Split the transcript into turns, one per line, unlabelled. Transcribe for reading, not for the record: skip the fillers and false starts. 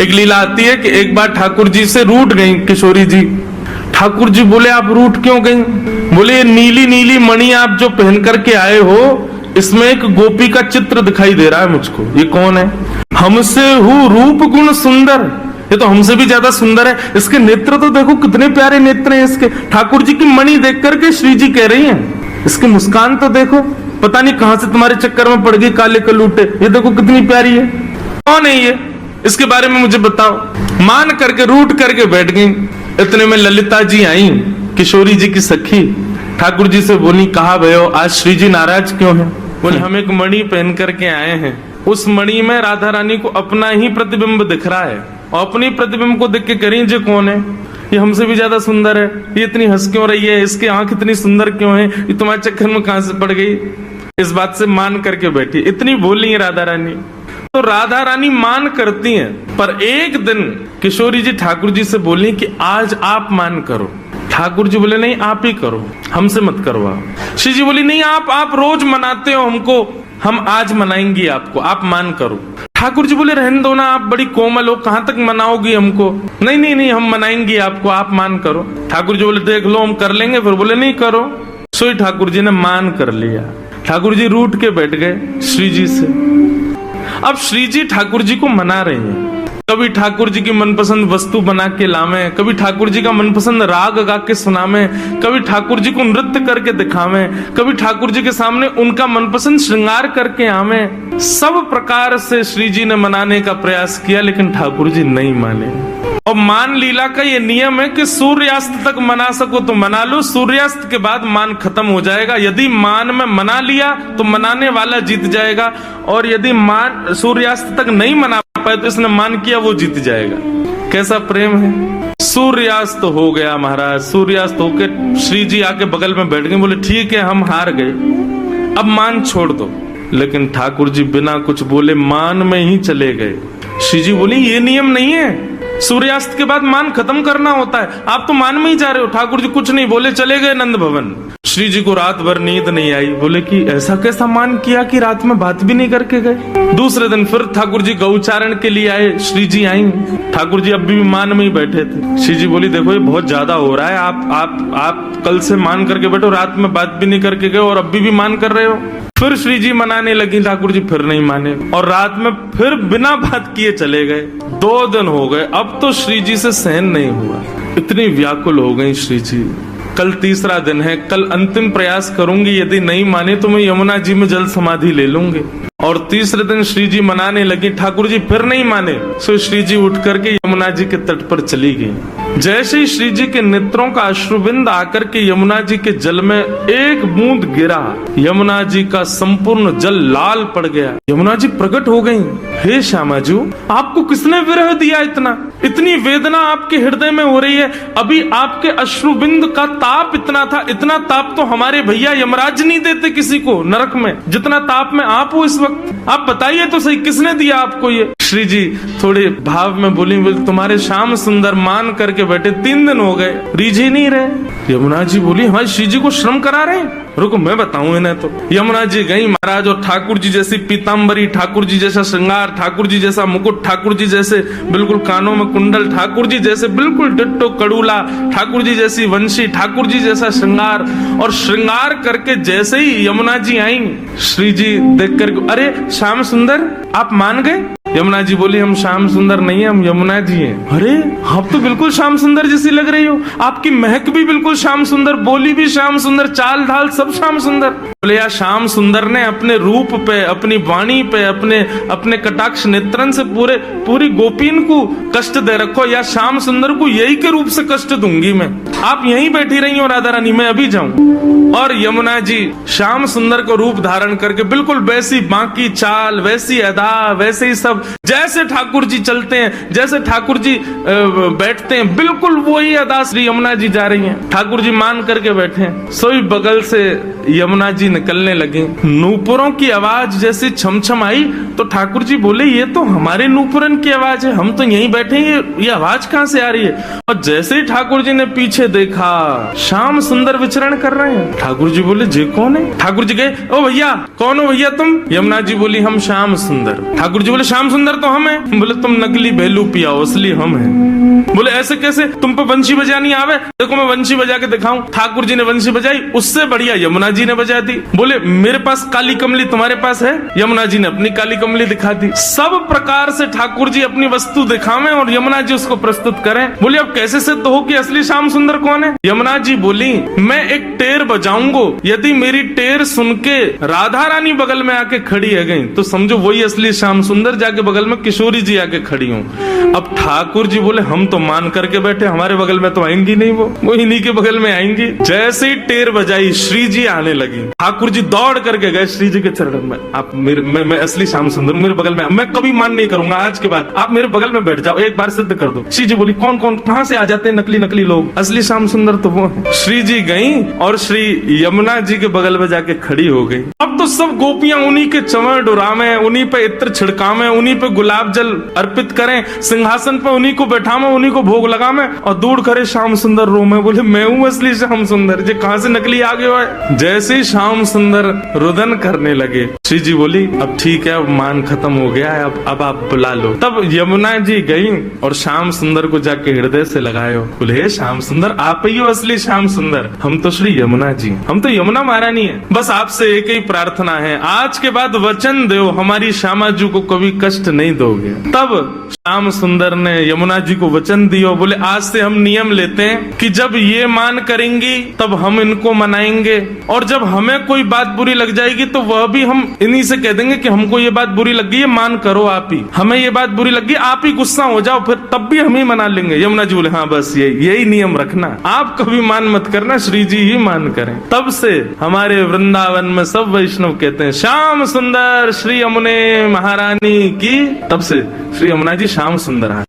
एक लीला आती है कि एक बार ठाकुर जी से रूठ गई किशोरी जी। ठाकुर जी बोले आप रूठ क्यों गई? बोले नीली नीली मणि आप जो पहन करके आए हो, इसमें एक गोपी का चित्र दिखाई दे रहा है मुझको। ये कौन है? हमसे हूँ रूप गुण सुंदर, ये तो हमसे भी ज्यादा सुंदर है। इसके नेत्र तो देखो कितने प्यारे नेत्र हैं इसके। ठाकुर जी की मणि देख करके श्री जी कह रही हैं, इसकी मुस्कान तो देखो, पता नहीं कहां से तुम्हारे चक्कर में पड़ गई काले कलूटे, ये देखो कितनी प्यारी है। कौन है ये? इसके बारे में मुझे बताओ। मान करके रूठ करके बैठ गई। इतने में ललिता जी आई, किशोरी जी की सखी। ठाकुर जी से बोली, कहा भयो आज श्री जी नाराज क्यों है? बोले हम एक मणि पहन करके आए हैं, उस मणि में राधा रानी को अपना ही प्रतिबिंब दिख रहा है, और अपनी प्रतिबिंब को देख के करी जो कौन है? ये हमसे भी ज्यादा सुंदर है, ये इतनी हंस क्यों रही है, इसकी आंख इतनी सुंदर क्यों है, ये तुम्हारे चक्कर में कहां से पड़ गई? इस बात से मान करके बैठी। इतनी बोली है राधा रानी। तो राधा रानी मान करती हैं, पर एक दिन किशोरी जी ठाकुर जी से बोली कि आज आप मान करो। ठाकुर जी बोले नहीं आप ही करो, हमसे मत करवाओ। श्री जी बोली नहीं आप रोज मनाते हो हमको, हम आज मनाएंगी आपको, आप मान करो। ठाकुर जी बोले रहने दो ना, आप बड़ी कोमल हो, कहां तक मनाओगी हमको? नहीं नहीं नहीं हम मनाएंगे आपको, आप मान करो। ठाकुर जी बोले देख लो हम कर लेंगे। फिर बोले नहीं करो। सोई ठाकुर जी ने मान कर लिया। ठाकुर जी रूठ के बैठ गए श्री जी से। अब श्री जी ठाकुर जी को मना रहे हैं। कभी ठाकुर जी की मनपसंद वस्तु बना के लावे, कभी ठाकुर जी का मनपसंद राग गा के सुनावे, कभी ठाकुर जी को नृत्य करके दिखावे, कभी ठाकुर जी के सामने उनका मनपसंद श्रृंगार करके आवे। सब प्रकार से श्री जी ने मनाने का प्रयास किया, लेकिन ठाकुर जी नहीं माने। और मान लीला का ये नियम है कि सूर्यास्त तक मना सको तो मना लो, सूर्यास्त के बाद मान खत्म हो जाएगा। यदि मान में मना लिया तो मनाने वाला जीत जाएगा, और यदि मान सूर्यास्त तक नहीं मना पाए तो इसने मान किया वो जीत जाएगा। कैसा प्रेम है। सूर्यास्त हो गया महाराज। सूर्यास्त होके श्री जी आके बगल में बैठ गए। बोले ठीक है हम हार गए, अब मान छोड़ दो। लेकिन ठाकुर जी बिना कुछ बोले मान में ही चले गए। श्री जी बोली ये नियम नहीं है, सूर्यास्त के बाद मान खत्म करना होता है, आप तो मान में ही जा रहे हो। ठाकुर जी कुछ नहीं बोले, चले गए नंद भवन। श्री जी को रात भर नींद नहीं आई। बोले कि ऐसा कैसा मान किया कि रात में बात भी नहीं करके गए। दूसरे दिन फिर ठाकुर जी गौचारण के लिए आए। श्री जी आई, ठाकुर जी अब भी मान में ही बैठे थे। श्री जी बोली देखो ये बहुत ज्यादा हो रहा है, आप कल से मान करके बैठो, रात में बात भी नहीं करके गए और अभी भी मान कर रहे हो। फिर श्री जी मनाने लगी, ठाकुर जी फिर नहीं माने, और रात में फिर बिना बात किए चले गए। 2 दिन हो गए, अब तो श्री जी से सहन नहीं हुआ, इतनी व्याकुल हो गई श्री जी। कल तीसरा दिन है, कल अंतिम प्रयास करूंगी, यदि नहीं माने तो मैं यमुना जी में जल समाधि ले लूंगी। और तीसरे दिन श्री जी मनाने लगी, ठाकुर जी फिर नहीं माने। सो श्री जी उठ करके यमुना जी के तट पर चली गई। जैसे ही श्री जी के नेत्रों का अश्रुबिंद आकर के यमुना जी के जल में एक बूंद गिरा, यमुना जी का संपूर्ण जल लाल पड़ गया। यमुना जी प्रकट हो गई। हे श्यामाजू, आपको किसने विरह दिया? इतनी वेदना आपके हृदय में हो रही है, अभी आपके अश्रुबिंद का ताप इतना था, इतना ताप तो हमारे भैया यमराज नहीं देते किसी को नरक में, जितना ताप में आप हो इस वक्त। आप बताइए तो सही, किसने दिया आपको ये? श्री जी थोड़े भाव में बोली, तुम्हारे श्याम सुंदर मान करके बैठे 3 दिन हो गए, रीझ ही नहीं रहे। यमुना जी बोली हाँ श्री जी को श्रम करा रहे हैं, रुको मैं बताऊं इन्हें। तो यमुना जी गई महाराज, और ठाकुर जी जैसी पीताम्बरी, ठाकुर जी जैसा श्रृंगार, ठाकुर जी जैसा मुकुट, ठाकुर जी जैसे बिल्कुल कानों में कुंडल, ठाकुर जी जैसे बिल्कुल डिट्टो कड़ूला, ठाकुर जी जैसी वंशी, ठाकुर जी जैसा श्रृंगार। और श्रृंगार करके जैसे ही यमुना जी आई, श्री जी देख कर अरे श्याम सुंदर आप मान गए? यमुना जी बोली हम श्याम सुंदर नहीं है, हम यमुना जी हैं। अरे आप तो बिल्कुल श्याम सुंदर जैसी लग रही हो, आपकी महक भी बिल्कुल श्याम सुंदर, बोली भी श्याम सुंदर, चाल ढाल सब श्याम सुंदर। बोले यार श्याम सुंदर ने अपने रूप पे, अपनी वाणी पे, अपने कटाक्ष नेत्रन से पूरी गोपीन को कष्ट दे रखो, या श्याम सुंदर को यही के रूप से कष्ट दूंगी मैं। आप यहीं बैठी रही हो राधा रानी, मैं अभी जाऊं। और यमुना जी श्याम सुंदर को रूप धारण करके बिल्कुल वैसी बाकी चाल, वैसी अदा, वैसे ही सब, जैसे ठाकुर जी चलते हैं, जैसे ठाकुर जी बैठते हैं, बिल्कुल वही अदा श्री यमुना जी जा रही हैं। ठाकुर जी मान करके बैठे हैं। सोई बगल से यमुना जी निकलने लगी। नूपुरों की आवाज जैसी छमछम आई तो ठाकुर जी बोले ये तो हमारे नूपुरन की आवाज है, हम तो यहीं बैठे हैं, ये आवाज कहां से आ रही है? और जैसे ही ठाकुर जी ने पीछे देखा, श्याम सुंदर विचरण कर रहे हैं। ठाकुर जी बोले जे कौन है? ठाकुर जी गए, ओ भैया कौन हो भैया तुम? यमुना जी बोली हम श्याम सुंदर। ठाकुर जी बोले श्याम श्याम सुंदर तो हम हैं। बोले तुम नकली बेलू पियाओ, असली हम हैं। बोले ऐसे कैसे, तुम पे बंशी बजानी आवे? देखो मैं बंशी बजा के दिखाऊं। ठाकुर जी ने बंशी बजाई, उससे बढ़िया यमुना जी ने बजा दी। बोले मेरे पास काली कमली, तुम्हारे पास है? यमुना जी ने अपनी काली कमली दिखा दी। सब प्रकार से ठाकुर जी अपनी वस्तु दिखावें और यमुना जी उसको प्रस्तुत करें। बोले अब कैसे सिद्ध हो कि असली श्याम सुंदर कौन है? यमुना जी बोली मैं एक टेर बजाऊंगो, यदि मेरी टेर सुन के राधा रानी बगल में आके खड़ी है गई तो समझो वही असली श्याम सुंदर। जाके बगल में किशोरी जी आके खड़ी हूँ। अब ठाकुर जी बोले हम तो मान करके बैठे, हमारे बगल में तो आएंगी नहीं, वो इन्हीं के बगल में आएंगी। जैसे ही टेर बजाई श्री जी आने लगी, ठाकुर जी दौड़ करके गए श्री जी के चरणों में। आप मैं असली श्याम सुंदर, मेरे बगल में, मैं कभी मान नहीं करूंगा, आज के बाद आप मेरे बगल में बैठ जाओ, एक बार सिद्ध कर दो। श्री जी बोली कौन कौन कहां से आ जाते हैं नकली लोग, असली श्याम सुंदर तो वो है। श्री जी गई और श्री यमुना जी के बगल में जाके खड़ी हो गई। अब तो सब गोपियां उन्हीं के चंवर डुरावे, उन्हीं पे इत्र छिड़कावे, उन्हीं पे गुलाब जल अर्पित करें, सिंहासन पे उन्हीं को बैठावे, उन्हीं को भोग लगावे और दूर करे श्याम सुंदर रो में। बोले मैं हूँ असली श्याम सुंदर, जे कहां से नकली आ गए है। जैसे श्याम सुंदर रुदन करने लगे, श्री जी बोली अब ठीक है, अब मान खत्म हो गया है, अब आप बुला लो। तब यमुना जी गई और श्याम सुंदर को जाके हृदय से लगायो। बोले श्याम सुंदर आप ही हो असली श्याम सुंदर, हम तो श्री यमुना जी, हम तो यमुना महारानी है। बस आपसे एक ही प्रार्थना है, आज के बाद वचन दो हमारी श्यामा जी को कभी कष्ट नहीं दोगे। तब श्याम सुंदर ने यमुना जी को वचन दियो। बोले आज से हम नियम लेते हैं कि जब ये मान करेंगी तब हम इनको मनाएंगे, और जब हमें कोई बात बुरी लग जाएगी तो वह भी हम इन्हीं से कह देंगे कि हमको ये बात बुरी लग गई है, मान करो आप ही, हमें ये बात बुरी लग गई, आप ही गुस्सा हो जाओ, फिर तब भी हम ही मना लेंगे। यमुना जी बोले हाँ बस यही नियम रखना, आप कभी मान मत करना, श्री जी ही मान करें। तब से हमारे वृंदावन में सब वैष्णव कहते हैं श्याम सुंदर श्री यमुने महारानी की। तब से श्री यमुना जी श्याम सुंदर है।